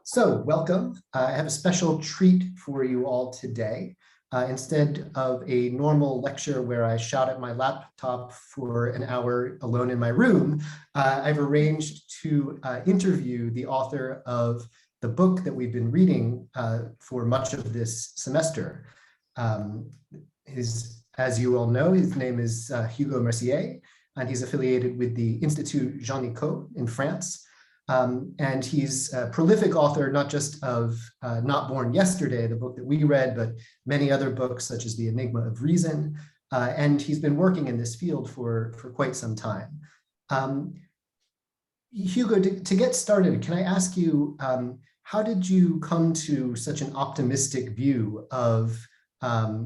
So welcome. I have a special treat for you all today. Instead of a normal lecture where I shout at my laptop for an hour alone in my room, I've arranged to interview the author of the book that we've been reading for much of this semester. As you all know, his name is Hugo Mercier, and he's affiliated with the Institut Jean Nicot in France. And he's a prolific author, not just of Not Born Yesterday, the book that we read, but many other books such as The Enigma of Reason. And he's been working in this field for quite some time. Hugo, to get started, can I ask you, how did you come to such an optimistic view of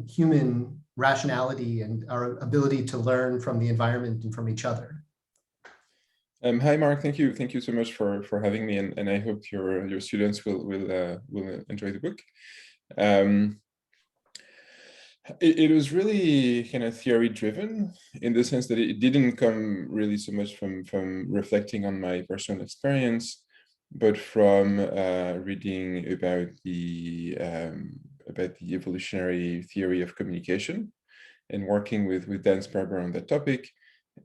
human rationality and our ability to learn from the environment and from each other? Hi, Mark. Thank you so much for having me, and I hope your students will enjoy the book. It was really kind of theory driven in the sense that it didn't come really so much from reflecting on my personal experience, but from reading about the evolutionary theory of communication and working with Dan Sperber on that topic.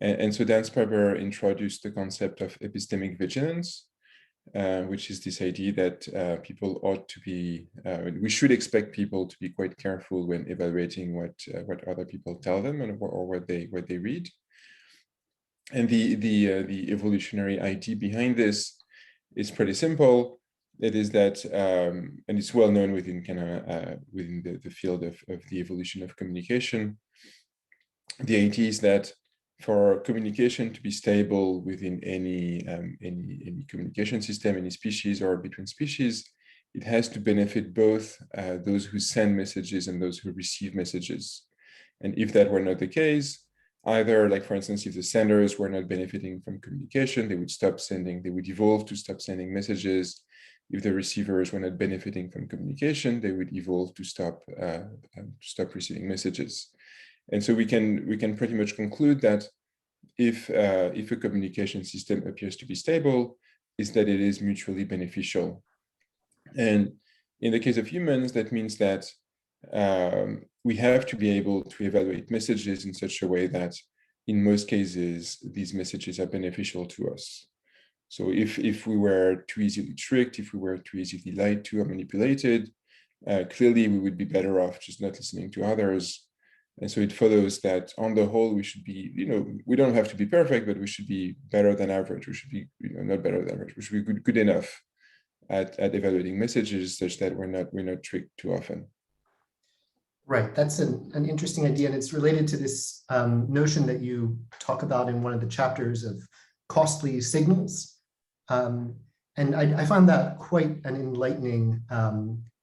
And so Dan Sperber introduced the concept of epistemic vigilance, which is this idea that people ought to be, we should expect people to be quite careful when evaluating what other people tell them or what they read. And the evolutionary idea behind this is pretty simple. It is that, and it's well known within within the field of the evolution of communication. The idea is that for communication to be stable within any communication system, any species or between species, it has to benefit both those who send messages and those who receive messages. And if that were not the case, either, like for instance, if the senders were not benefiting from communication, they would stop sending, they would evolve to stop sending messages. If the receivers were not benefiting from communication, they would evolve to stop receiving messages. And so we can pretty much conclude that if a communication system appears to be stable, is that it is mutually beneficial. And in the case of humans, that means that we have to be able to evaluate messages in such a way that in most cases, these messages are beneficial to us. So if we were too easily tricked, if we were too easily lied to or manipulated, clearly we would be better off just not listening to others. And so it follows that on the whole, we should be, we don't have to be perfect, but we should be better than average. We should be, not better than average. We should be good enough at evaluating messages such that we're not tricked too often. Right, that's an interesting idea, and it's related to this notion that you talk about in one of the chapters of costly signals. And I found that quite an enlightening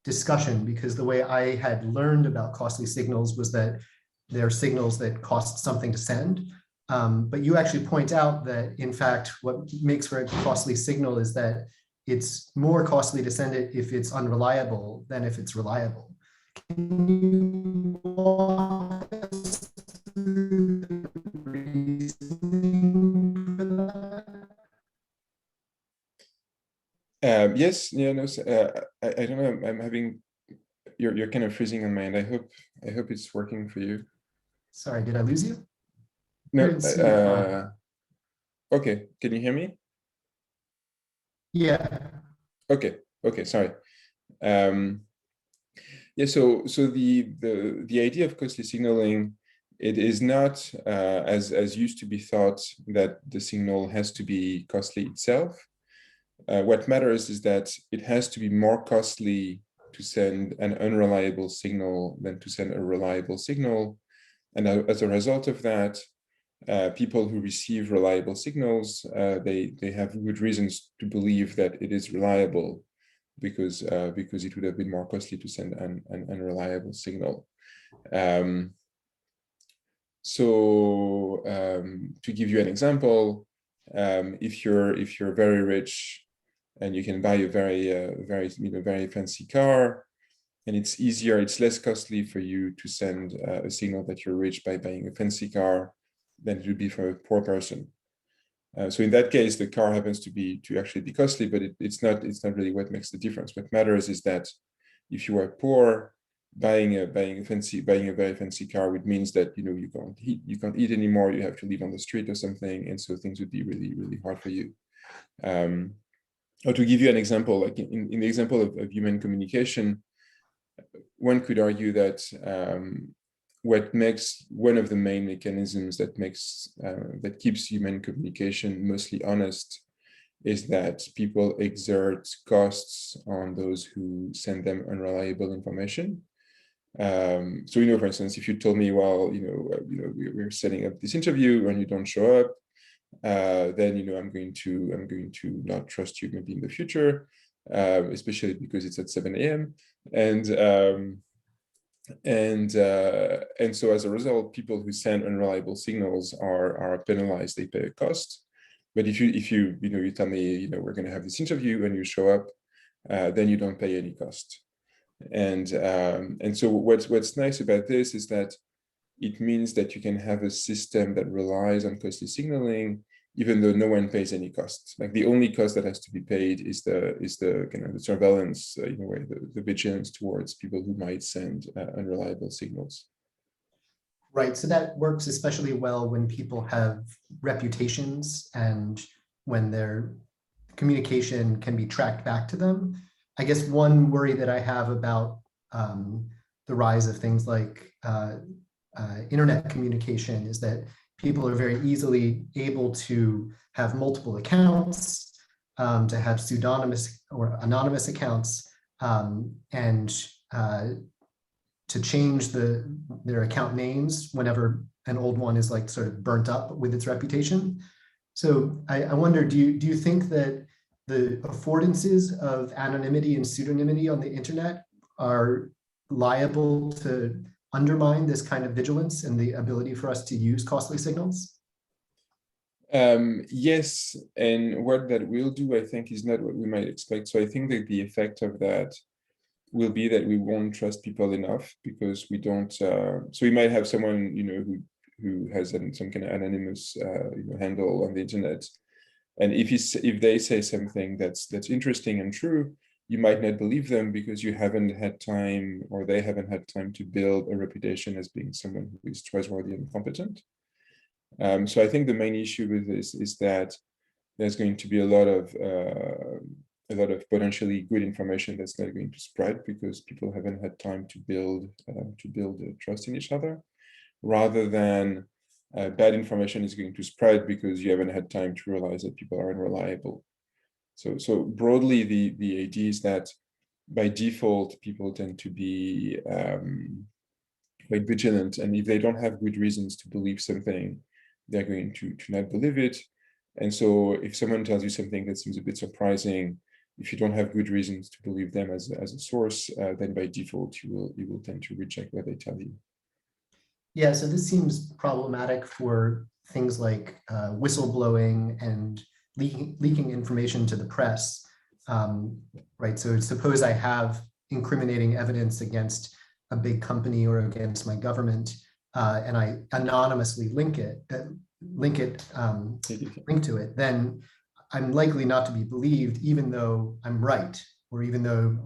discussion, because the way I had learned about costly signals was that they're signals that cost something to send. But you actually point out that, in fact, what makes for a costly signal is that it's more costly to send it if it's unreliable than if it's reliable. Can you walk us through the reasoning for that? Yes, yeah, no, I don't know. I'm having you're kind of freezing on my end. I hope it's working for you. Sorry, did I lose you? No. Okay, can you hear me? Yeah. Okay. Sorry. Yeah. So the idea of costly signaling, it is not as used to be thought that the signal has to be costly itself. What matters is that it has to be more costly to send an unreliable signal than to send a reliable signal. And as a result of that, people who receive reliable signals, they have good reasons to believe that it is reliable, because it would have been more costly to send an unreliable signal. To give you an example, if you're very rich and you can buy a very fancy car, and it's less costly for you to send a signal that you're rich by buying a fancy car than it would be for a poor person. So in that case, the car happens to actually be costly, but it's not really what makes the difference. What matters is that if you are poor, buying a very fancy car, which means that you can't eat anymore, you have to live on the street or something, and so things would be really, really hard for you. Or to give you an example, like in the example of human communication, one could argue that what makes one of the main mechanisms that keeps human communication mostly honest is that people exert costs on those who send them unreliable information. So, for instance, if you told me, well, we're setting up this interview and you don't show up, then I'm going to not trust you maybe in the future, especially because it's at 7 a.m. And so as a result, people who send unreliable signals are penalized. They pay a cost. But if you tell me we're going to have this interview and you show up, then you don't pay any cost. And so what's nice about this is that it means that you can have a system that relies on costly signaling, even though no one pays any costs. Like the only cost that has to be paid is the kind of the surveillance, the vigilance towards people who might send unreliable signals. Right. So that works especially well when people have reputations and when their communication can be tracked back to them. I guess one worry that I have about the rise of things like internet communication is that people are very easily able to have multiple accounts, to have pseudonymous or anonymous accounts, and to change their account names whenever an old one is like sort of burnt up with its reputation. So I wonder, do you think that the affordances of anonymity and pseudonymity on the internet are liable to undermine this kind of vigilance and the ability for us to use costly signals? Yes, and what that will do, I think, is not what we might expect. So I think that the effect of that will be that we won't trust people enough because we don't. So we might have someone who has some kind of anonymous handle on the internet, and if they say something that's interesting and true, you might not believe them because you haven't had time, or they haven't had time to build a reputation as being someone who is trustworthy and competent. So I think the main issue with this is that there's going to be a lot of potentially good information that's not going to spread because people haven't had time to build trust in each other, rather than bad information is going to spread because you haven't had time to realize that people are unreliable. So broadly, the idea is that by default, people tend to be quite vigilant, and if they don't have good reasons to believe something, they're going to not believe it. And so if someone tells you something that seems a bit surprising, if you don't have good reasons to believe them as a source, then by default, you will tend to reject what they tell you. Yeah, so this seems problematic for things like whistleblowing and leaking information to the press, right? So suppose I have incriminating evidence against a big company or against my government, and I anonymously link to it, then I'm likely not to be believed, even though I'm right, or even though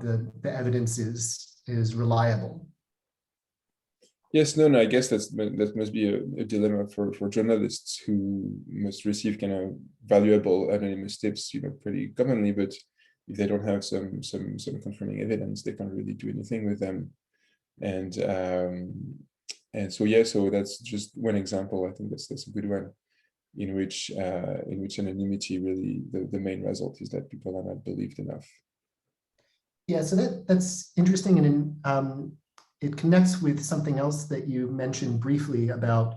the evidence is reliable. Yes, no, I guess that must be a dilemma for journalists who must receive kind of valuable anonymous tips, pretty commonly, but if they don't have some confirming evidence, they can't really do anything with them. And so that's just one example. I think that's a good one, in which anonymity really the main result is that people are not believed enough. Yeah, so that's interesting, and it connects with something else that you mentioned briefly about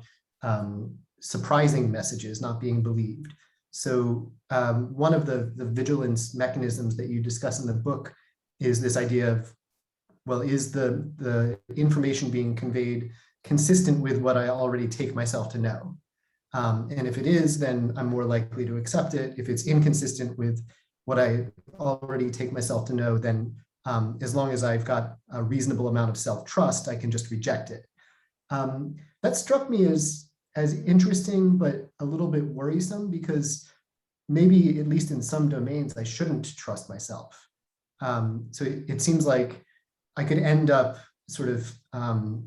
surprising messages not being believed. So one of the vigilance mechanisms that you discuss in the book is this idea of, well, is the information being conveyed consistent with what I already take myself to know? And if it is, then I'm more likely to accept it. If it's inconsistent with what I already take myself to know, then as long as I've got a reasonable amount of self-trust, I can just reject it. That struck me as interesting, but a little bit worrisome, because maybe at least in some domains, I shouldn't trust myself. So it seems like I could end up sort of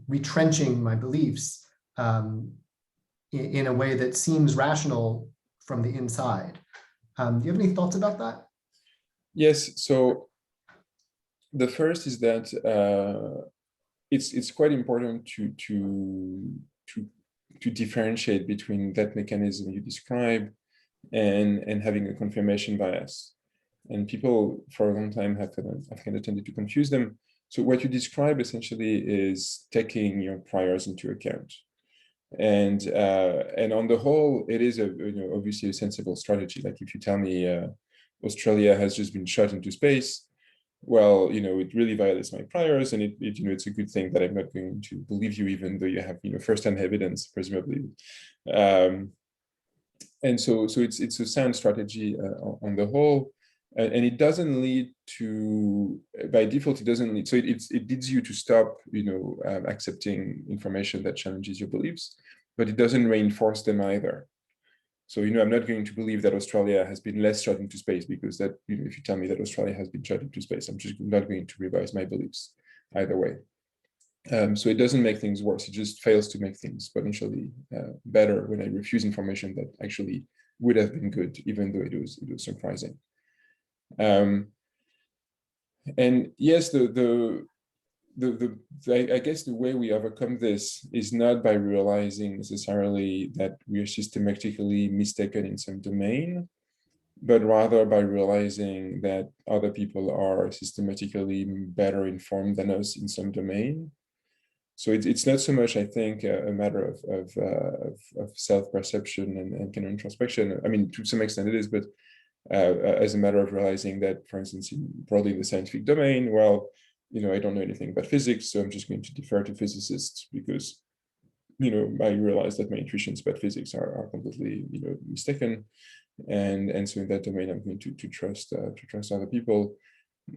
retrenching my beliefs in a way that seems rational from the inside. Do you have any thoughts about that? Yes. So the first is that it's quite important to differentiate between that mechanism you describe and having a confirmation bias. And people for a long time have kind of tended to confuse them. So what you describe essentially is taking your priors into account. And on the whole, it is obviously a sensible strategy. Like if you tell me Australia has just been shot into space, well, it really violates my priors, and it's a good thing that I'm not going to believe you, even though you have first-hand evidence, presumably. And so it's a sound strategy on the whole, and it doesn't lead to, by default, it doesn't lead. So it leads you to stop, accepting information that challenges your beliefs, but it doesn't reinforce them either. So, I'm not going to believe that Australia has been less shot into space because that, if you tell me that Australia has been shot into space, I'm just not going to revise my beliefs either way. So it doesn't make things worse. It just fails to make things potentially better when I refuse information that actually would have been good, even though it was surprising. And yes, I guess the way we overcome this is not by realizing necessarily that we are systematically mistaken in some domain, but rather by realizing that other people are systematically better informed than us in some domain. So it's not so much, I think, a matter of self-perception and kind of introspection. I mean, to some extent it is, but as a matter of realizing that, for instance, broadly in the scientific domain, well, I don't know anything about physics, so I'm just going to defer to physicists because, I realize that my intuitions about physics are completely, mistaken, and so in that domain, I'm going to trust other people,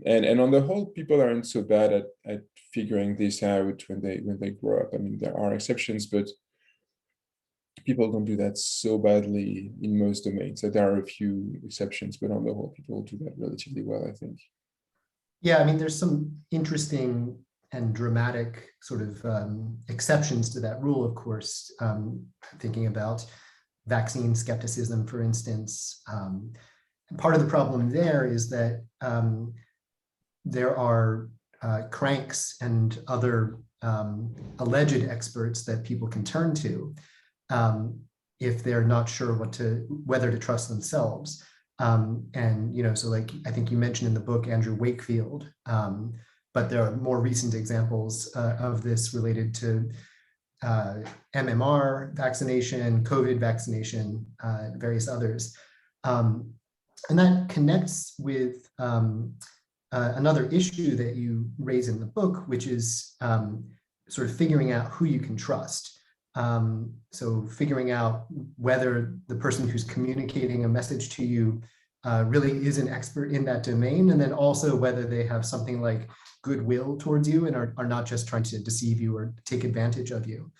and on the whole, people aren't so bad at figuring this out when they grow up. I mean, there are exceptions, but people don't do that so badly in most domains. So there are a few exceptions, but on the whole, people do that relatively well, I think. Yeah, I mean, there's some interesting and dramatic sort of exceptions to that rule, of course, thinking about vaccine skepticism, for instance. And part of the problem there is that there are cranks and other alleged experts that people can turn to if they're not sure whether to trust themselves. And so like I think you mentioned in the book Andrew Wakefield, but there are more recent examples of this related to MMR vaccination, COVID vaccination, various others. And that connects with another issue that you raise in the book, which is sort of figuring out who you can trust. So figuring out whether the person who's communicating a message to you really is an expert in that domain, and then also whether they have something like goodwill towards you and are not just trying to deceive you or take advantage of you.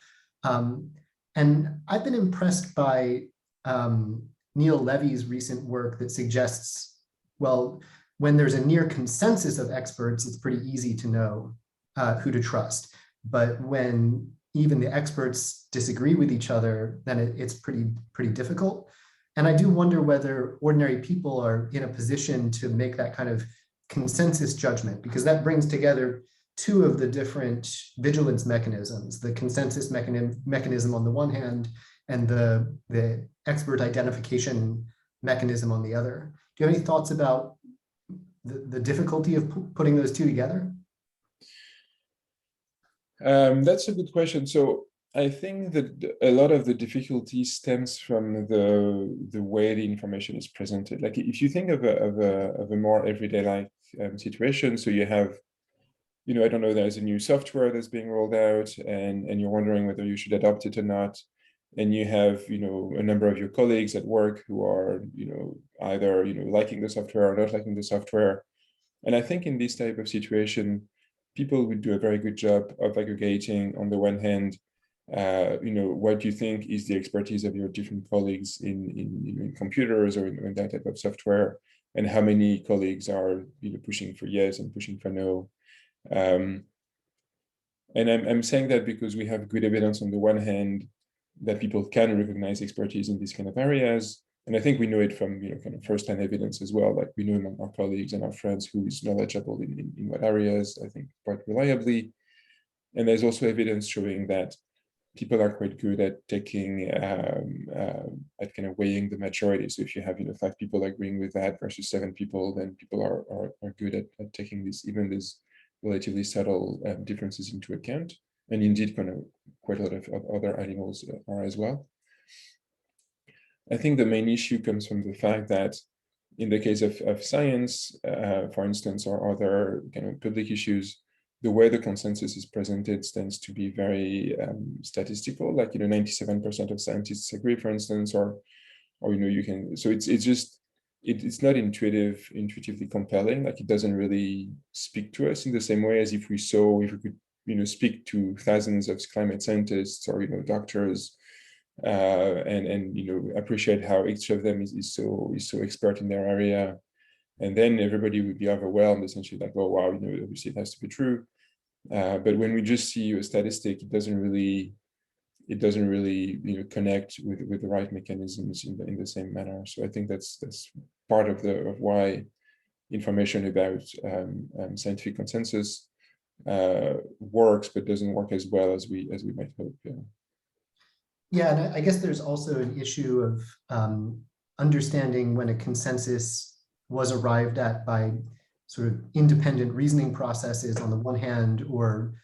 And I've been impressed by Neil Levy's recent work that suggests, well, when there's a near consensus of experts, it's pretty easy to know who to trust. But when even the experts disagree with each other, then it's pretty difficult. And I do wonder whether ordinary people are in a position to make that kind of consensus judgment, because that brings together two of the different vigilance mechanisms, the consensus mechanism on the one hand, and the expert identification mechanism on the other. Do you have any thoughts about the difficulty of putting those two together? That's a good question. So I think that a lot of the difficulty stems from the way the information is presented. Like if you think of a more everyday life situation, so you have, I don't know, there's a new software that's being rolled out, and you're wondering whether you should adopt it or not. And you have, a number of your colleagues at work who are, either, liking the software or not liking the software. And I think in this type of situation, people would do a very good job of aggregating, on the one hand, what do you think is the expertise of your different colleagues in computers or in that type of software, and how many colleagues are pushing for yes and pushing for no. And I'm saying that because we have good evidence on the one hand that people can recognize expertise in these kind of areas. And I think we know it from kind of first-hand evidence as well. Like we know among our colleagues and our friends who is knowledgeable in what areas, I think quite reliably. And there's also evidence showing that people are quite good at taking, at kind of weighing the majority. So if you have 5 people agreeing with that versus 7 people, then people are good at taking this, even these relatively subtle differences into account. And indeed, kind of quite a lot of other animals are as well. I think the main issue comes from the fact that in the case of science, for instance, or other kind of public issues, the way the consensus is presented tends to be very statistical. Like 97% of scientists agree, for instance, or you can. So it's not intuitively compelling. Like it doesn't really speak to us in the same way as if we could speak to thousands of climate scientists or doctors. And appreciate how each of them is so expert in their area, and then everybody would be overwhelmed, essentially, like, oh wow, obviously it has to be true. But when we just see a statistic, it doesn't really connect with the right mechanisms in the same manner. So I think that's part of why information about scientific consensus works, but doesn't work as well as we might hope. Yeah, and I guess there's also an issue of understanding when a consensus was arrived at by sort of independent reasoning processes on the one hand, or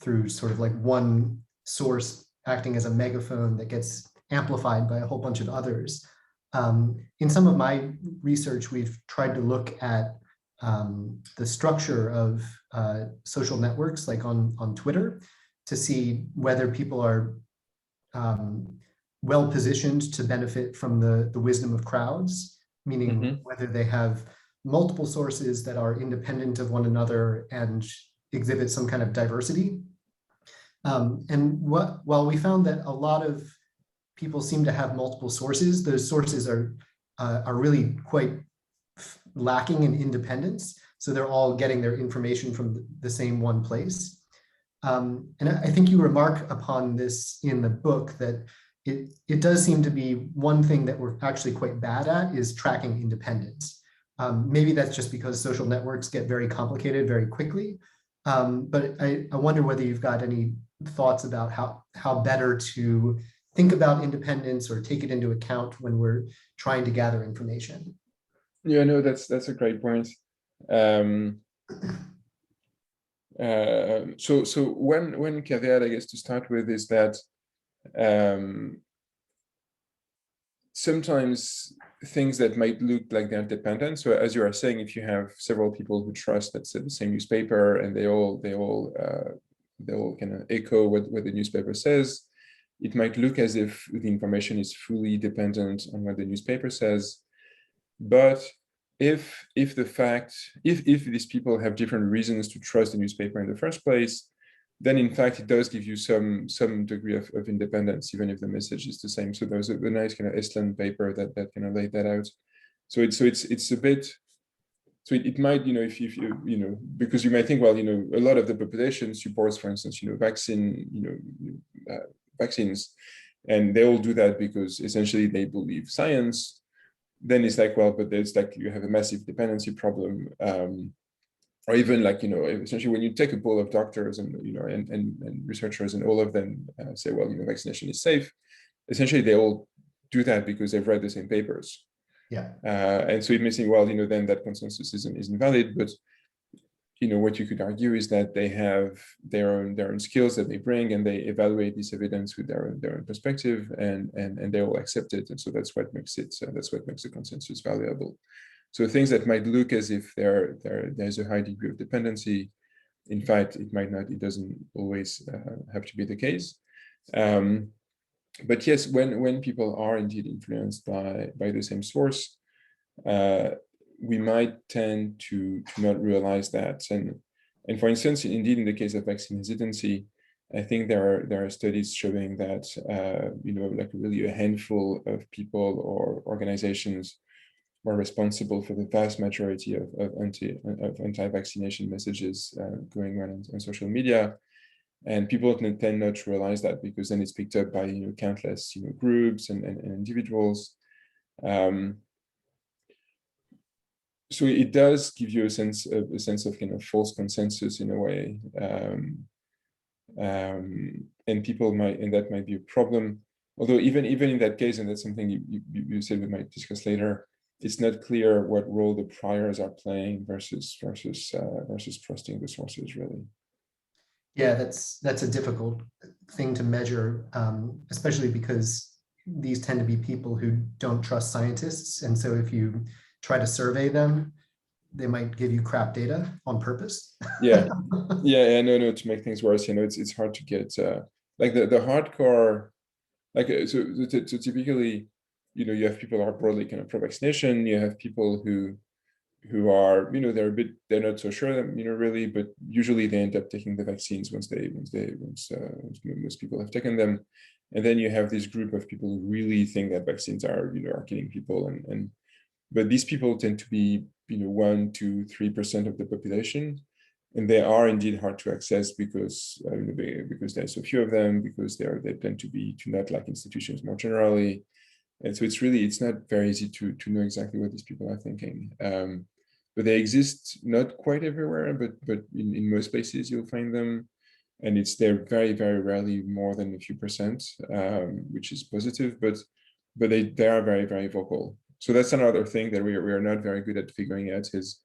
through sort of like one source acting as a megaphone that gets amplified by a whole bunch of others. In some of my research, we've tried to look at the structure of social networks, like on Twitter, to see whether people are well positioned to benefit from the wisdom of crowds, meaning whether they have multiple sources that are independent of one another and exhibit some kind of diversity. And while we found that a lot of people seem to have multiple sources, those sources are really quite lacking in independence. So they're all getting their information from the same one place. And I think you remark upon this in the book, that it does seem to be one thing that we're actually quite bad at is tracking independence. Maybe that's just because social networks get very complicated very quickly. But I wonder whether you've got any thoughts about how better to think about independence or take it into account when we're trying to gather information. Yeah, no, that's a great point. So one caveat, I guess, to start with is that sometimes things that might look like they're independent. So as you are saying, if you have several people who trust, let's say, the same newspaper, and they all kind of echo what the newspaper says, it might look as if the information is fully dependent on what the newspaper says. But if these people have different reasons to trust the newspaper in the first place, then in fact it does give you some degree of independence, even if the message is the same. So there's a nice kind of Estland paper that kind of laid that out. So it's a bit. So it might, if you because you might think, well, a lot of the population supports, for instance, vaccines, and they all do that because essentially they believe science. Then it's like, well, but there's like, you have a massive dependency problem, or even like, essentially when you take a pool of doctors and researchers, and all of them say, well, vaccination is safe, essentially they all do that because they've read the same papers. Yeah. And so it may seem, well, then that consensus isn't valid, but what you could argue is that they have their own skills that they bring, and they evaluate this evidence with their own perspective, and they all accept it, and so that's what makes the consensus valuable. So things that might look as if there's a high degree of dependency, in fact, it doesn't always have to be the case. But yes, when people are indeed influenced by the same source, we might tend to not realize that. And for instance, indeed, in the case of vaccine hesitancy, I think there are studies showing that like really a handful of people or organizations were responsible for the vast majority of anti-vaccination messages going around on social media. And people tend not to realize that, because then it's picked up by countless groups and individuals. So it does give you a sense of kind of false consensus in a way, and that might be a problem. Although even in that case, and that's something you said we might discuss later, it's not clear what role the priors are playing versus trusting the sources, really. Yeah, that's a difficult thing to measure, especially because these tend to be people who don't trust scientists. And so if you try to survey them, they might give you crap data on purpose. Yeah, no, to make things worse, it's hard to get like the hardcore, like so typically, you have people who are broadly kind of pro-vaccination. You have people who are, they're not so sure, really, but usually they end up taking the vaccines once most people have taken them. And then you have this group of people who really think that vaccines are killing people, but these people tend to be 1%, 2%, 3% of the population, and they are indeed hard to access because there's so few of them, because they tend to not like institutions more generally. And so it's not very easy to know exactly what these people are thinking. But they exist not quite everywhere, but in most places you'll find them. And they're very, very rarely more than a few percent, which is positive, but they are very, very vocal. So that's another thing that we are not very good at figuring out is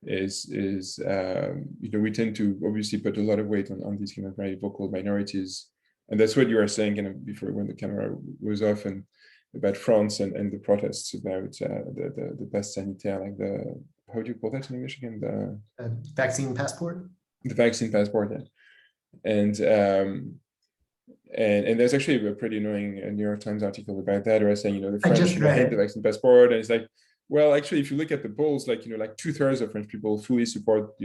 we tend to obviously put a lot of weight on these kind of very vocal minorities. And that's what you were saying before when the camera was off, and about France and the protests about the pass sanitaire, like how do you call that in English again? The vaccine passport? The vaccine passport, yeah. And there's actually a pretty annoying New York Times article about that, where saying, the French hate the vaccine passport. And it's like, well, actually, if you look at the polls, like 2/3 of French people fully support,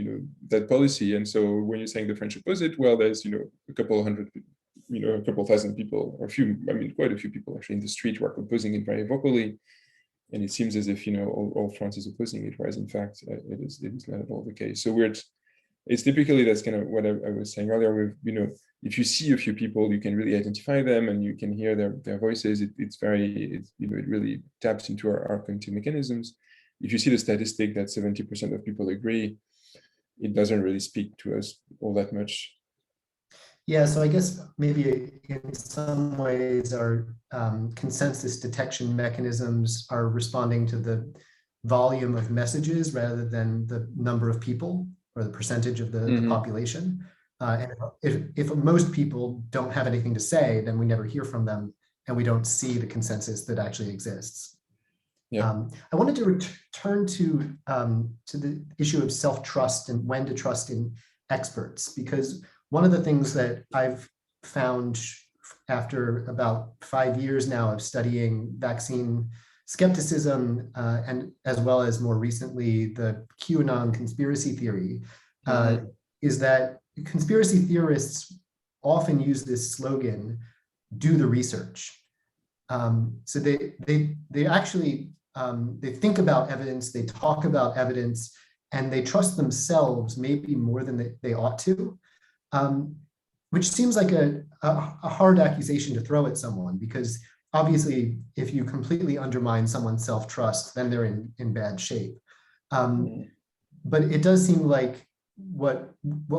that policy. And so when you're saying the French opposite, well, there's, a couple hundred, a couple thousand people, or quite a few people actually in the street who are opposing it very vocally. And it seems as if, all France is opposing it, whereas in fact, it is not at all the case. So it's typically, that's kind of what I was saying earlier with, if you see a few people, you can really identify them and you can hear their voices. It really taps into our cognitive mechanisms. If you see the statistic that 70% of people agree, it doesn't really speak to us all that much. Yeah, so I guess maybe in some ways our consensus detection mechanisms are responding to the volume of messages rather than the number of people or the percentage of the population. And if most people don't have anything to say, then we never hear from them and we don't see the consensus that actually exists. Yeah. I wanted to return to the issue of self-trust and when to trust in experts, because one of the things that I've found after about 5 years now of studying vaccine skepticism, and as well as more recently the QAnon conspiracy theory, is that conspiracy theorists often use this slogan, "Do the research." So they actually they think about evidence, they talk about evidence, and they trust themselves maybe more than they ought to, which seems like a hard accusation to throw at someone, because obviously if you completely undermine someone's self-trust, then they're in bad shape. But it does seem like what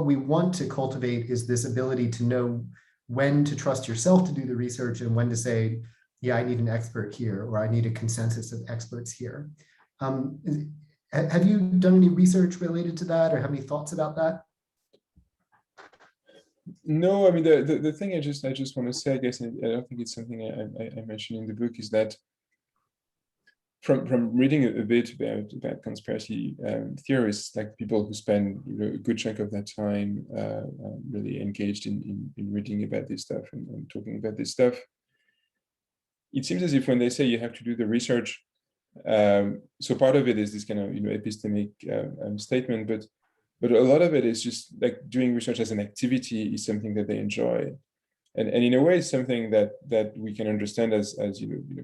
we want to cultivate is this ability to know when to trust yourself to do the research and when to say, yeah, I need an expert here, or I need a consensus of experts here. Have you done any research related to that, or have any thoughts about that? No, I mean, the thing I just want to say, I guess, and I don't think it's something I mentioned in the book, is that from reading a bit about conspiracy theorists, like people who spend a good chunk of their time really engaged in reading about this stuff and talking about this stuff, it seems as if when they say you have to do the research, so part of it is this kind of epistemic statement, but but a lot of it is just like doing research as an activity is something that they enjoy. And in a way, something that we can understand as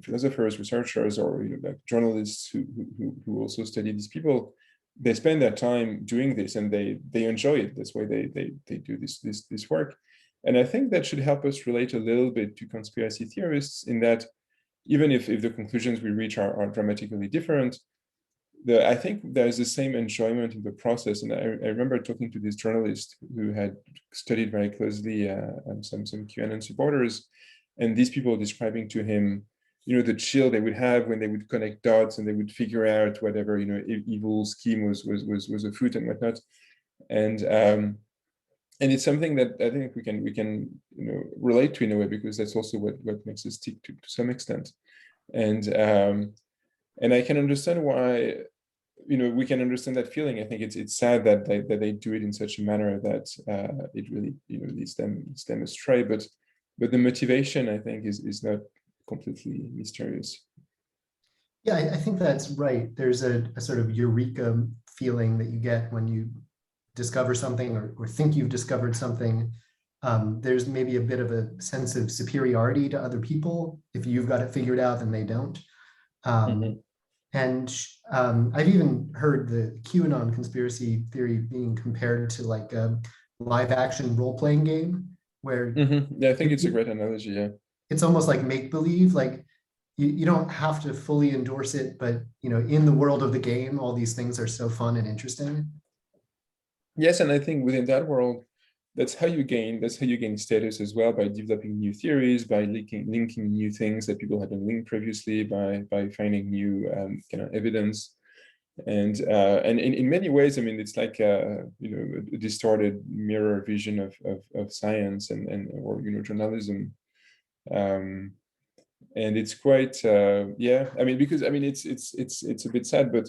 philosophers, researchers, or like journalists who also study these people. They spend their time doing this, and they enjoy it. That's why they do this work. And I think that should help us relate a little bit to conspiracy theorists, in that even if the conclusions we reach are dramatically different, I think there's the same enjoyment in the process. And I remember talking to this journalist who had studied very closely some QAnon supporters, and these people describing to him, the chill they would have when they would connect dots and they would figure out whatever evil scheme was afoot and whatnot. And it's something that I think we can relate to in a way, because that's also what makes us tick to some extent. And I can understand why, we can understand that feeling. I think it's sad that they do it in such a manner that it really leads them astray. But the motivation, I think, is not completely mysterious. Yeah, I think that's right. There's a sort of eureka feeling that you get when you discover something or think you've discovered something. There's maybe a bit of a sense of superiority to other people. If you've got it figured out, then they don't. And I've even heard the QAnon conspiracy theory being compared to like a live action role-playing game where Yeah, I think it's a great analogy. Yeah, it's almost like make-believe. Like you don't have to fully endorse it, but in the world of the game, all these things are so fun and interesting. Yes, and I think within that world, that's how you gain status as well, by developing new theories, by linking new things that people hadn't linked previously, by finding new kind of evidence. And in many ways, I mean, it's like a distorted mirror vision of science or journalism. And it's quite yeah, I mean, because I mean it's a bit sad, but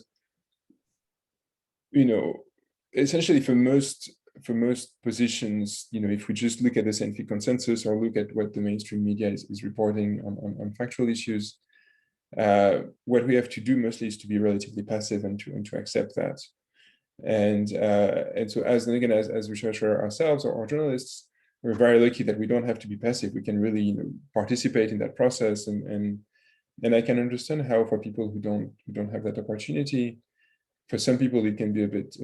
essentially for most positions, if we just look at the scientific consensus or look at what the mainstream media is reporting on factual issues, what we have to do mostly is to be relatively passive and to accept that. And so as researchers ourselves or journalists, we're very lucky that we don't have to be passive. We can really participate in that process, and I can understand how for people who don't have that opportunity, for some people it can be a bit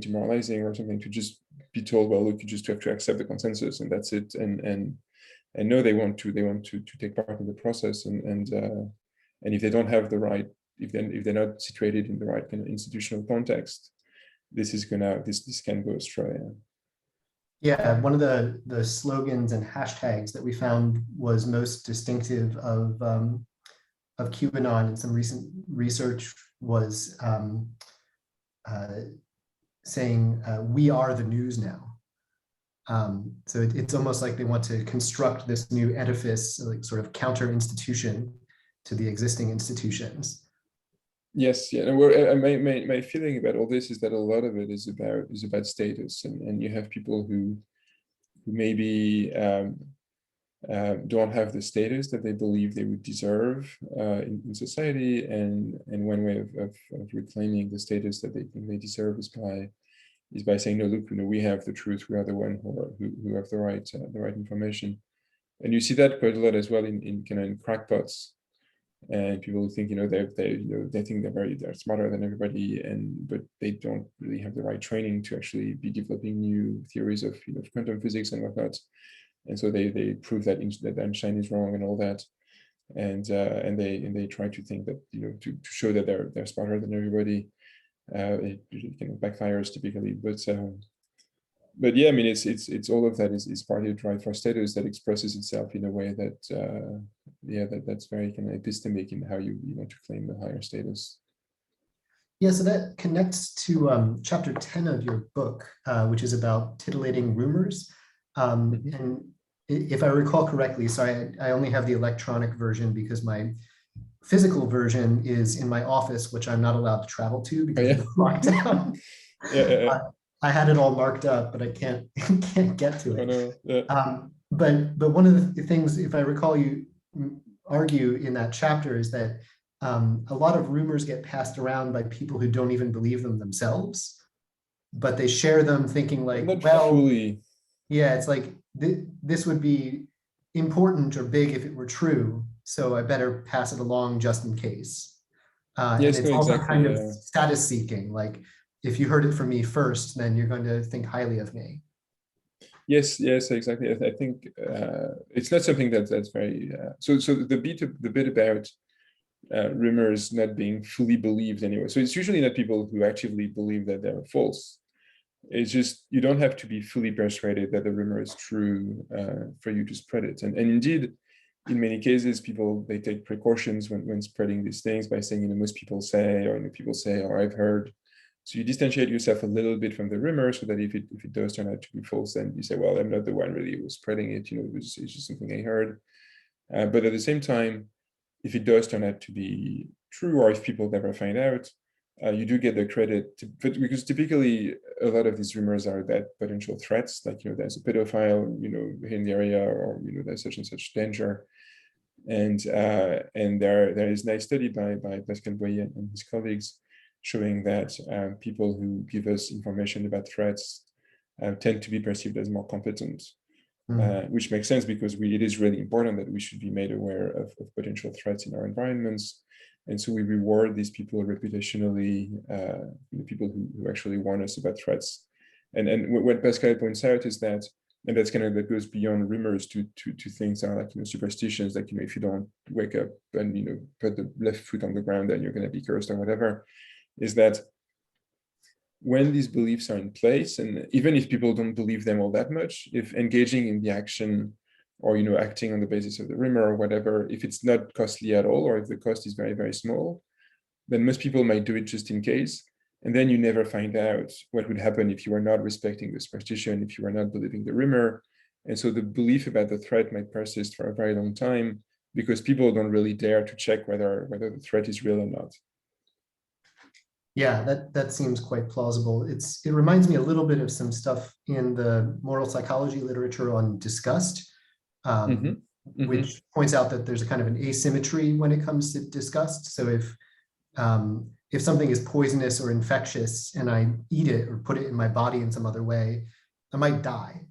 demoralizing or something, to just be told, well, look, you just have to accept the consensus and that's it. And no, they want to take part in the process, and if they don't have the right, if they're not situated in the right kind of institutional context, this can go astray. Yeah, one of the slogans and hashtags that we found was most distinctive of QAnon in some recent research was saying, "We are the news now." So it's almost like they want to construct this new edifice, like sort of counter institution to the existing institutions. Yes, yeah. And my feeling about all this is that a lot of it is about status, and you have people who maybe don't have the status that they believe they would deserve in society, and one way of reclaiming the status that they think they deserve is by saying, no, look, we have the truth. We are the one who have the right information. And you see that quite a lot as well in kind of crackpots. And people who think they think they're smarter than everybody, but they don't really have the right training to actually be developing new theories of quantum physics and whatnot. And so they prove that Einstein is wrong and all that, and they try to think that to show that they're smarter than everybody. It kind of backfires typically, but yeah, I mean, it's all of that is partly a drive for status that expresses itself in a way that that's very kind of epistemic in how you want to claim the higher status. Yeah, so that connects to chapter 10 of your book, which is about titillating rumors. And if I recall correctly, so I only have the electronic version because my physical version is in my office, which I'm not allowed to travel to because it's locked down. Yeah. I had it all marked up, but I can't get to it. I know. Yeah. But one of the things, if I recall, you argue in that chapter is that a lot of rumors get passed around by people who don't even believe them themselves, but they share them thinking like, Not well, fully. yeah, it's like this would be important or big if it were true, so I better pass it along just in case. And Yes, it's no, also kind exactly. of status seeking. Like if you heard it from me first, then you're going to think highly of me. Yes, yes, exactly. I think it's not something that's very. So the bit about rumors not being fully believed anyway. So it's usually not people who actively believe that they're false. It's just you don't have to be fully persuaded that the rumor is true for you to spread it. And indeed, in many cases, people they take precautions when spreading these things by saying, most people say, or people say, or I've heard. So you distantiate yourself a little bit from the rumor, so that if it does turn out to be false, then you say, well, I'm not the one really who was spreading it. It's just something I heard. But at the same time, if it does turn out to be true, or if people never find out, you do get the credit. But because typically a lot of these rumors are about potential threats, like there's a pedophile, in the area, or there's such and such danger. And there is a nice study by Pascal Boyer and his colleagues showing that people who give us information about threats tend to be perceived as more competent. Which makes sense because it is really important that we should be made aware of potential threats in our environments. And so we reward these people reputationally, people who actually warn us about threats. And what Pascal points out is that, and that goes beyond rumors to things that are like superstitions, like if you don't wake up and put the left foot on the ground, then you're going to be cursed or whatever, is that when these beliefs are in place, and even if people don't believe them all that much, if engaging in the action or acting on the basis of the rumor or whatever, if it's not costly at all, or if the cost is very, very small, then most people might do it just in case. And then you never find out what would happen if you were not respecting the superstition, if you were not believing the rumor. And so the belief about the threat might persist for a very long time because people don't really dare to check whether the threat is real or not. Yeah, that seems quite plausible. It reminds me a little bit of some stuff in the moral psychology literature on disgust, which points out that there's a kind of an asymmetry when it comes to disgust. So if something is poisonous or infectious and I eat it or put it in my body in some other way, I might die.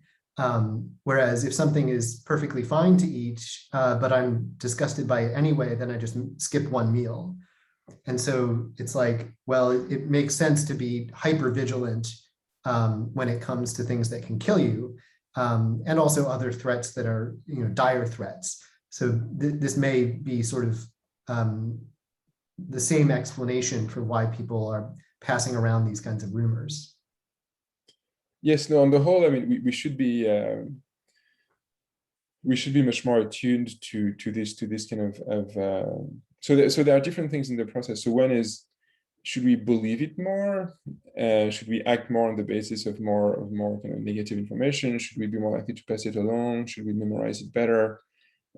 Whereas if something is perfectly fine to eat, but I'm disgusted by it anyway, then I just skip one meal. And so it's like, well, it makes sense to be hyper vigilant when it comes to things that can kill you, and also other threats that are dire threats. So this may be sort of the same explanation for why people are passing around these kinds of rumors. Yes, no, on the whole, I mean, we should be much more attuned to this kind of so there are different things in the process. So one is, should we believe it more? Should we act more on the basis of more kind of negative information? Should we be more likely to pass it along? Should we memorize it better?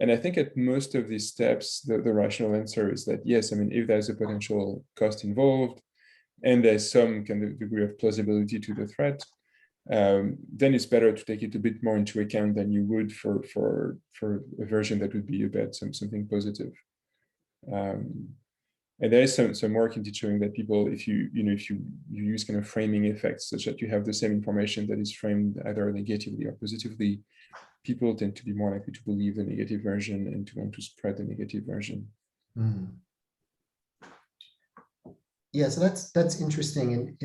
And I think at most of these steps, the rational answer is that yes, I mean, if there's a potential cost involved and there's some kind of degree of plausibility to the threat, then it's better to take it a bit more into account than you would for a version that would be about something positive. And there is some work into showing that people, if you use kind of framing effects such that you have the same information that is framed either negatively or positively, people tend to be more likely to believe the negative version and to want to spread the negative version. Yeah, so that's interesting, and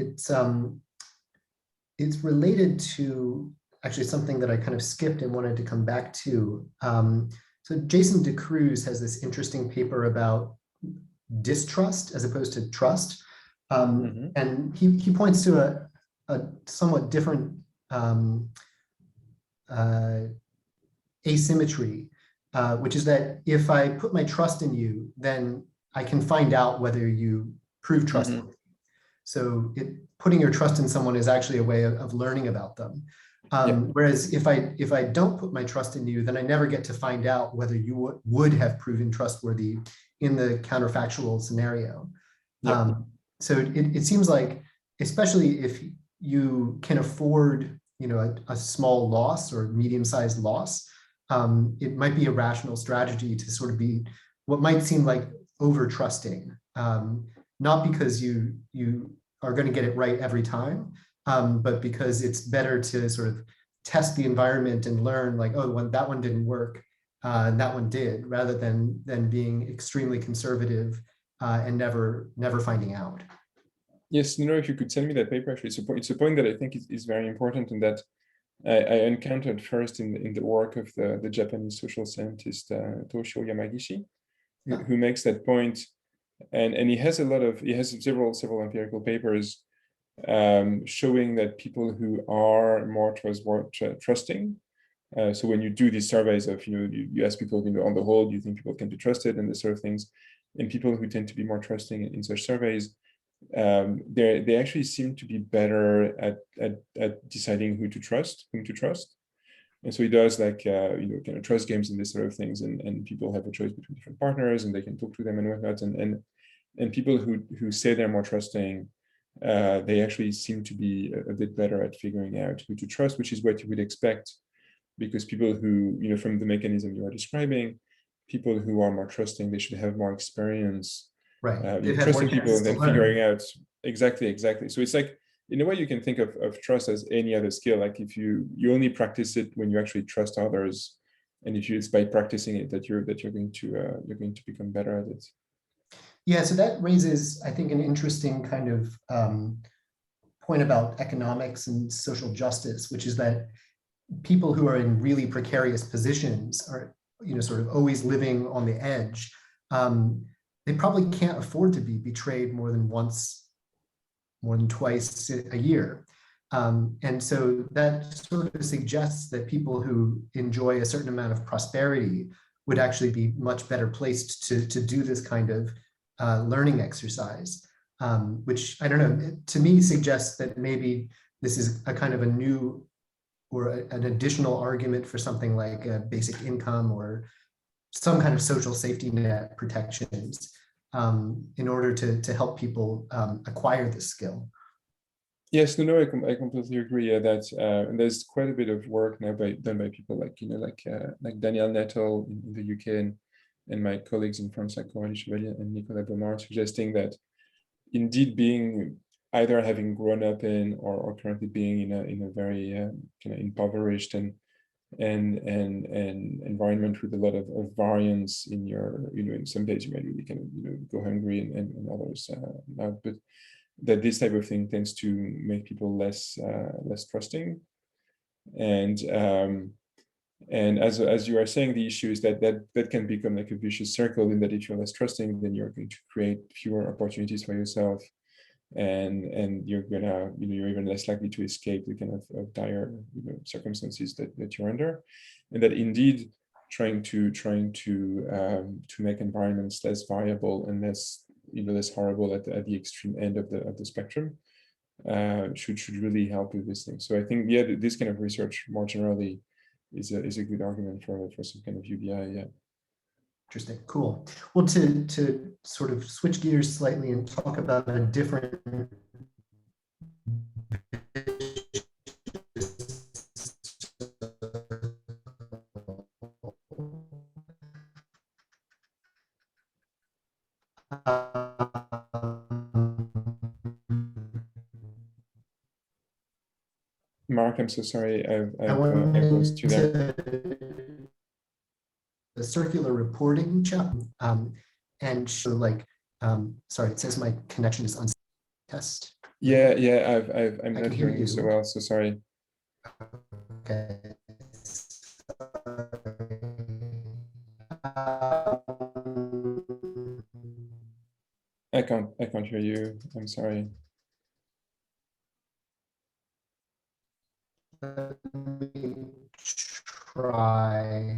it's related to actually something that I kind of skipped and wanted to come back to. So Jason DeCruz has this interesting paper about distrust as opposed to trust. And he points to a somewhat different asymmetry, which is that if I put my trust in you, then I can find out whether you prove trustworthy. So putting your trust in someone is actually a way of learning about them. Whereas if I don't put my trust in you, then I never get to find out whether you would have proven trustworthy in the counterfactual scenario. So it seems like, especially if you can afford a small loss or medium-sized loss, it might be a rational strategy to sort of be what might seem like over trusting, not because you are going to get it right every time, but because it's better to sort of test the environment and learn like, oh, that one didn't work, and that one did, rather than being extremely conservative and never finding out. Yes, if you could send me that paper, actually, it's a point that I think is very important, and that I encountered first in the work of the Japanese social scientist Toshio Yamagishi, who makes that point, and he has several empirical papers showing that people who are more trusting. So when you do these surveys of, you ask people, on the whole, do you think people can be trusted, and this sort of things, and people who tend to be more trusting in such surveys, they actually seem to be better at deciding whom to trust. And so he does like kind of trust games and this sort of things, and people have a choice between different partners, and they can talk to them and whatnot. And people who say they're more trusting, they actually seem to be a bit better at figuring out who to trust, which is what you would expect, because people who, from the mechanism you are describing, people who are more trusting, they should have more experience. Right. Trusting people and then figuring out exactly. So it's like, in a way, you can think of trust as any other skill. Like if you only practice it when you actually trust others, and if it's by practicing it that you're going to become better at it. Yeah, so that raises, I think, an interesting kind of point about economics and social justice, which is that people who are in really precarious positions are, sort of always living on the edge. They probably can't afford to be betrayed more than once, more than twice a year. And so that sort of suggests that people who enjoy a certain amount of prosperity would actually be much better placed to do this kind of learning exercise, which, I don't know, to me suggests that maybe this is a kind of a new or an additional argument for something like a basic income or some kind of social safety net protections in order to help people acquire this skill. Yes, I completely agree. That and there's quite a bit of work now done by people like Daniel Nettle in the UK, and my colleagues in France like Coralie Chevalier and Nicolas Beaumont, suggesting that indeed being either having grown up in or currently being in a very kind of impoverished and environment with a lot of variance in your, in some days you might really kind of go hungry and others not, but that this type of thing tends to make people less trusting. And as you are saying, the issue is that can become like a vicious circle, in that if you're less trusting, then you're going to create fewer opportunities for yourself, and you're gonna, you're even less likely to escape the kind of dire circumstances that you're under, and that indeed trying to make environments less variable and less horrible at the extreme end of the spectrum should really help with this thing. So I think this kind of research more generally is a good argument for some kind of UBI. Yeah. Interesting. Cool. Well, to sort of switch gears slightly and talk about a different Mark, I'm so sorry. I've lost you there. The circular reporting chapter, and so sorry, it says my connection is on test. Yeah, I'm not hearing you so well, so sorry. Okay. I can't hear you. I'm sorry. Let me try.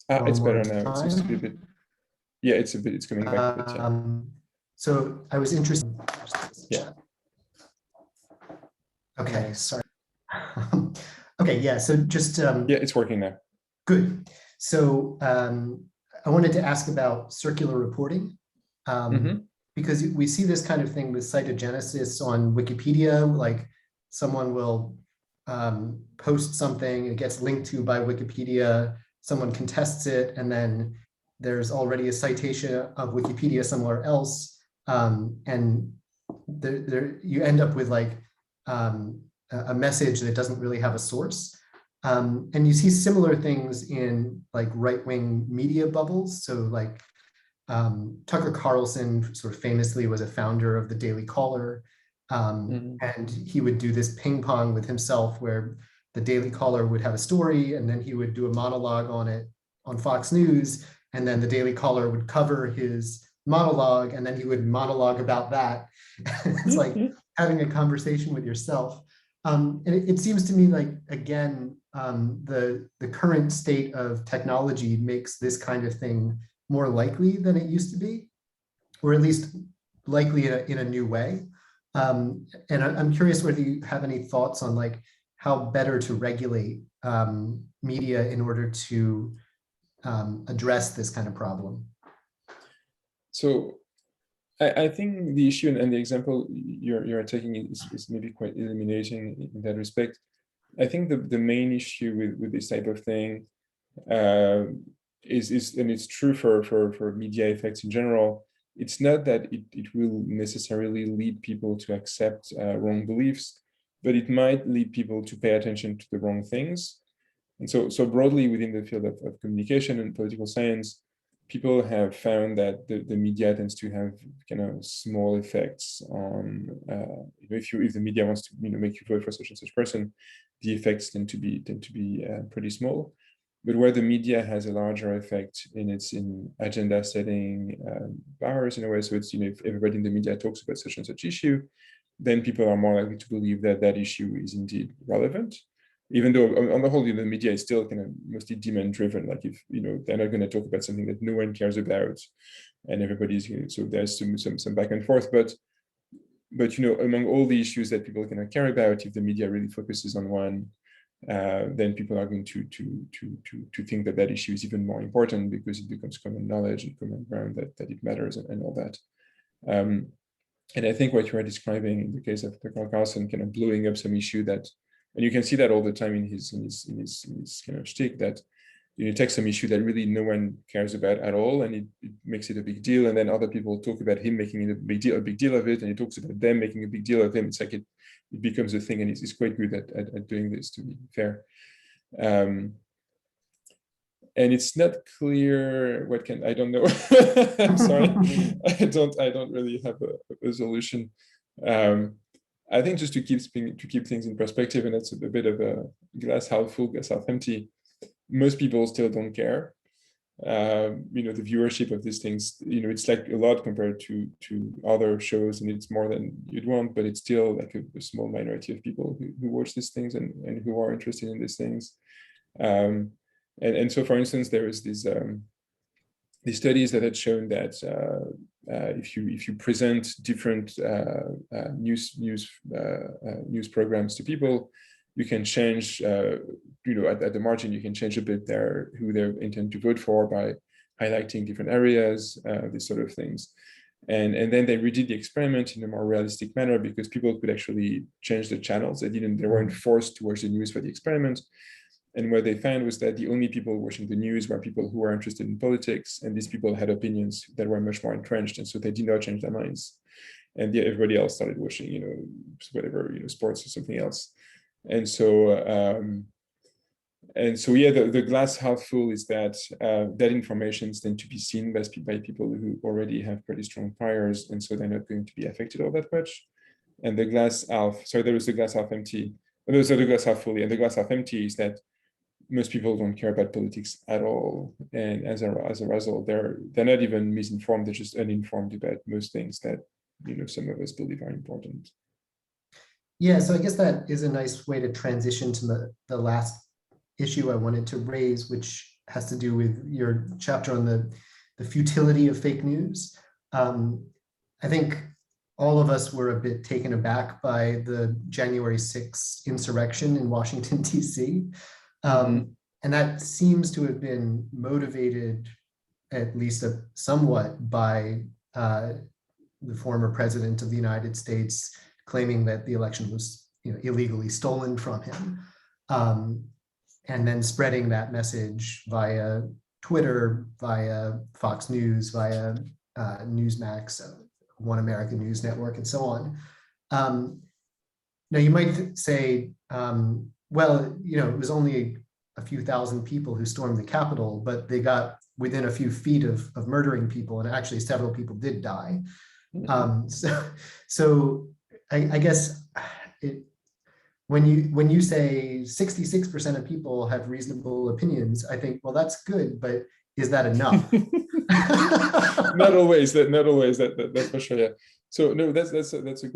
It's better now. It seems to be a bit. Yeah, it's coming back a bit. Yeah. So I was interested. Yeah. Okay, sorry. Okay, yeah. So just yeah, it's working now. Good. So I wanted to ask about circular reporting. Because we see this kind of thing with cytogenesis on Wikipedia, like someone will post something, it gets linked to by Wikipedia, someone contests it, and then there's already a citation of Wikipedia somewhere else, and you end up with like a message that doesn't really have a source. And you see similar things in like right-wing media bubbles. So like Tucker Carlson sort of famously was a founder of the Daily Caller. And he would do this ping pong with himself where the Daily Caller would have a story and then he would do a monologue on it on Fox News. And then the Daily Caller would cover his monologue and then he would monologue about that. It's like having a conversation with yourself. And it seems to me like, again, the current state of technology makes this kind of thing more likely than it used to be, or at least likely in a new way. And I'm curious whether you have any thoughts on like how better to regulate media in order to address this kind of problem. So I think the issue and the example you're taking is maybe quite illuminating in that respect. I think the main issue with this type of thing is, and it's true for media effects in general, it's not that it will necessarily lead people to accept wrong beliefs, but it might lead people to pay attention to the wrong things. And so broadly within the field of communication and political science, people have found that the media tends to have kind of small effects on, if the media wants to make you vote for such and such person, the effects tend to be pretty small. But where the media has a larger effect in agenda setting powers in a way, so it's if everybody in the media talks about such and such issue, then people are more likely to believe that that issue is indeed relevant. Even though on the whole, the media is still kind of mostly demand driven. Like if they're not going to talk about something that no one cares about, and everybody's so there's some back and forth. But among all the issues that people kind of care about, if the media really focuses on one, then people are going to think that issue is even more important because it becomes common knowledge and common ground that it matters and all that. And I think what you are describing in the case of Tucker Carlson, kind of blowing up some issue that. And you can see that all the time in his kind of shtick that you take some issue that really no one cares about at all, and it makes it a big deal, and then other people talk about him making it a big deal of it, and he talks about them making a big deal of him. It's like it becomes a thing, and he's quite good at doing this, to be fair. And it's not clear what I don't know. I'm sorry, I don't really have a solution. I think just to keep things in perspective, and that's a bit of a glass half full, glass half empty. Most people still don't care. The viewership of these things, it's like a lot compared to other shows, and it's more than you'd want, but it's still like a small minority of people who watch these things and who are interested in these things. And so, for instance, there is these studies that had shown that if you present different news programs to people, you can change, at the margin, you can change a bit who they intend to vote for by highlighting different areas, these sort of things. And then they redid the experiment in a more realistic manner because people could actually change the channels. They weren't forced to watch the news for the experiment. And what they found was that the only people watching the news were people who were interested in politics, and these people had opinions that were much more entrenched, and so they did not change their minds. And everybody else started watching, whatever, sports or something else. And so, the glass half full is that that information tend to be seen by people who already have pretty strong priors, and so they're not going to be affected all that much. And the glass half, sorry, there was the glass half empty. There's the glass half fully, and the glass half empty is that most people don't care about politics at all, and as a result, they're not even misinformed; they're just uninformed about most things that some of us believe are important. Yeah, so I guess that is a nice way to transition to the last issue I wanted to raise, which has to do with your chapter on the futility of fake news. I think all of us were a bit taken aback by the January 6th insurrection in Washington, D.C. And that seems to have been motivated, at least somewhat, by the former president of the United States claiming that the election was illegally stolen from him, and then spreading that message via Twitter, via Fox News, via Newsmax, One American News Network, and so on. Now you might say, well, it was only a few thousand people who stormed the Capitol, but they got within a few feet of murdering people, and actually several people did die. So I guess when you say 66% of people have reasonable opinions, I think, well, that's good, but is that enough? Not always. That's for sure. Yeah. So no, that's a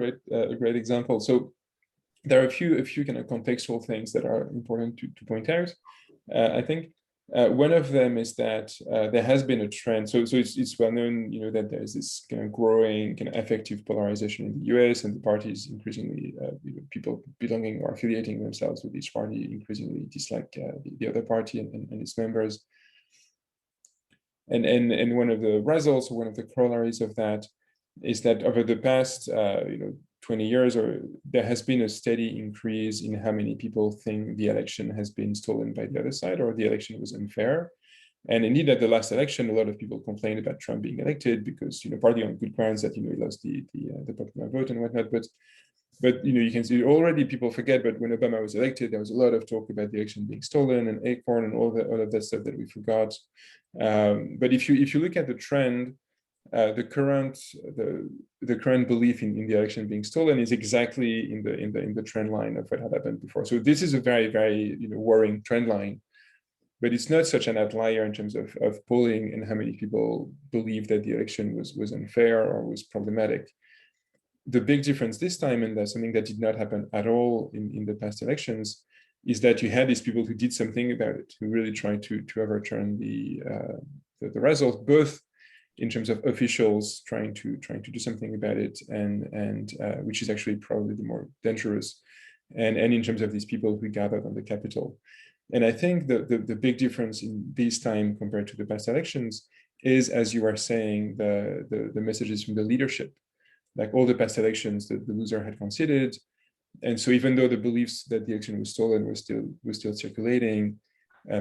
great example. So there are a few kind of contextual things that are important to point out. I think one of them is that there has been a trend. So it's well known, that there's this kind of growing kind of affective polarization in the US, and the parties increasingly, people belonging or affiliating themselves with each party increasingly dislike the other party and its members. And one of the results, or one of the corollaries of that, is that over the past 20 years, there has been a steady increase in how many people think the election has been stolen by the other side, or the election was unfair. And indeed, at the last election, a lot of people complained about Trump being elected because, partly on good grounds that he lost the popular vote and whatnot. But you can see already people forget. But when Obama was elected, there was a lot of talk about the election being stolen and Acorn and all of that stuff that we forgot. But if you look at the trend, the current belief in the election being stolen is exactly in the trend line of what had happened before. So this is a very, very worrying trend line, but it's not such an outlier in terms of polling and how many people believe that the election was unfair or was problematic. The big difference this time, and that's something that did not happen at all in the past elections, is that you had these people who did something about it, who really tried to overturn the result, both in terms of officials trying to do something about it, and which is actually probably the more dangerous, and in terms of these people who gathered on the Capitol. And I think the big difference in this time compared to the past elections is, as you are saying, the messages from the leadership. Like all the past elections, the loser had conceded, and so even though the beliefs that the election was stolen were still circulating,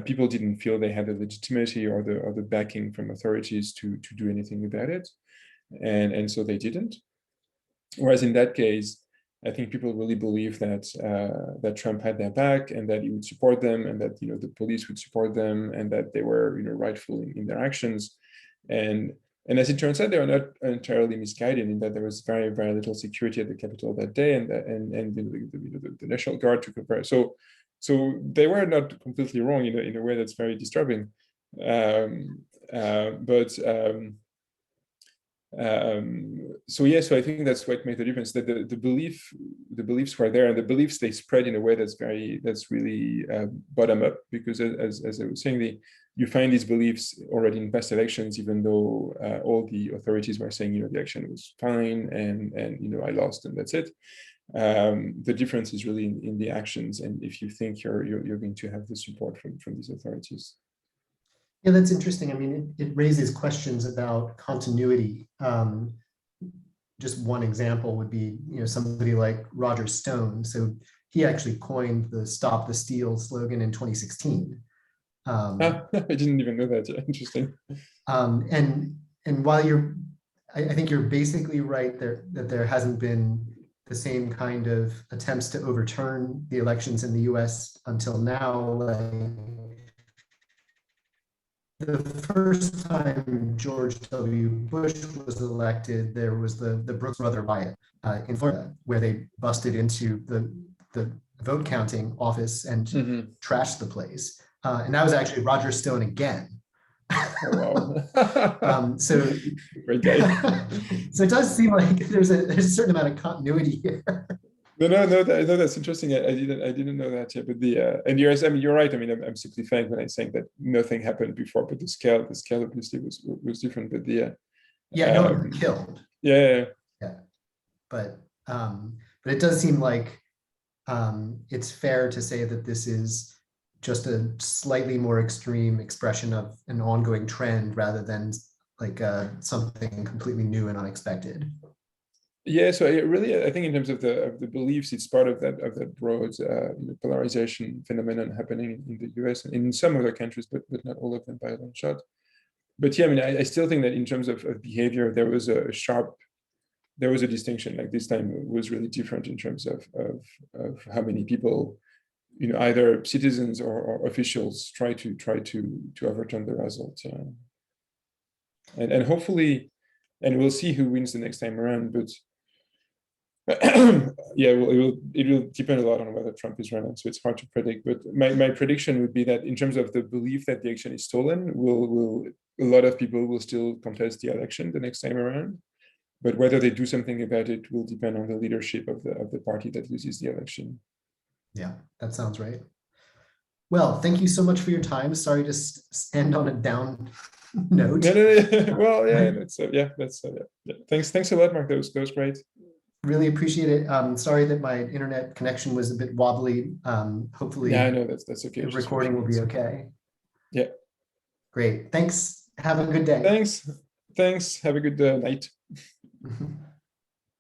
people didn't feel they had the legitimacy or the backing from authorities to do anything about it, and so they didn't. Whereas in that case, I think people really believe that Trump had their back, and that he would support them, and that the police would support them, and that they were rightful in their actions. And as it turns out, they are not entirely misguided, in that there was very, very little security at the Capitol that day, and the National Guard took over. So they were not completely wrong in a way that's very disturbing. So I think that's what made the difference. That the beliefs were there, and the beliefs, they spread in a way that's really bottom up. Because as I was saying, you find these beliefs already in past elections, even though all the authorities were saying the election was fine, and I lost, and that's it. The difference is really in the actions, and if you think you're going to have the support from these authorities. Yeah, that's interesting. I mean, it raises questions about continuity. Just one example would be, somebody like Roger Stone. So he actually coined the "Stop the Steal" slogan in 2016. I didn't even know that. Yeah, interesting. And while I think you're basically right there, that there hasn't been the same kind of attempts to overturn the elections in the US until now. Like, the first time George W. Bush was elected, there was the Brooks Brother riot in Florida, where they busted into the vote counting office and trashed the place. And that was actually Roger Stone again. Oh, wow. So Great guy. So it does seem like there's a certain amount of continuity here. No, that's interesting. I didn't know that yet. But and you're right. I mean, I'm simplifying when I'm saying that nothing happened before, but the scale obviously was different. But no one was killed. Yeah. But it does seem like it's fair to say that this is just a slightly more extreme expression of an ongoing trend, rather than like something completely new and unexpected. Yeah, so I think in terms of the beliefs, it's part of that broad polarization phenomenon happening in the US and in some other countries, but not all of them by a long shot. But yeah, I mean, I still think that in terms of behavior, there was a distinction. Like this time was really different in terms of how many people, either citizens or officials try to overturn the result. And hopefully, and we'll see who wins the next time around, but yeah, it will depend a lot on whether Trump is running, so it's hard to predict. But my prediction would be that in terms of the belief that the election is stolen, a lot of people will still contest the election the next time around. But whether they do something about it will depend on the leadership of the party that loses the election. Yeah, that sounds right. Well, thank you so much for your time. Sorry to end on a down note. No. Well, yeah, yeah. Thanks a lot, Mark. That was great. Really appreciate it. Sorry that my internet connection was a bit wobbly. Hopefully, yeah, I know that's okay. The recording will be okay. Yeah. Great. Thanks. Have a good day. Thanks. Have a good night.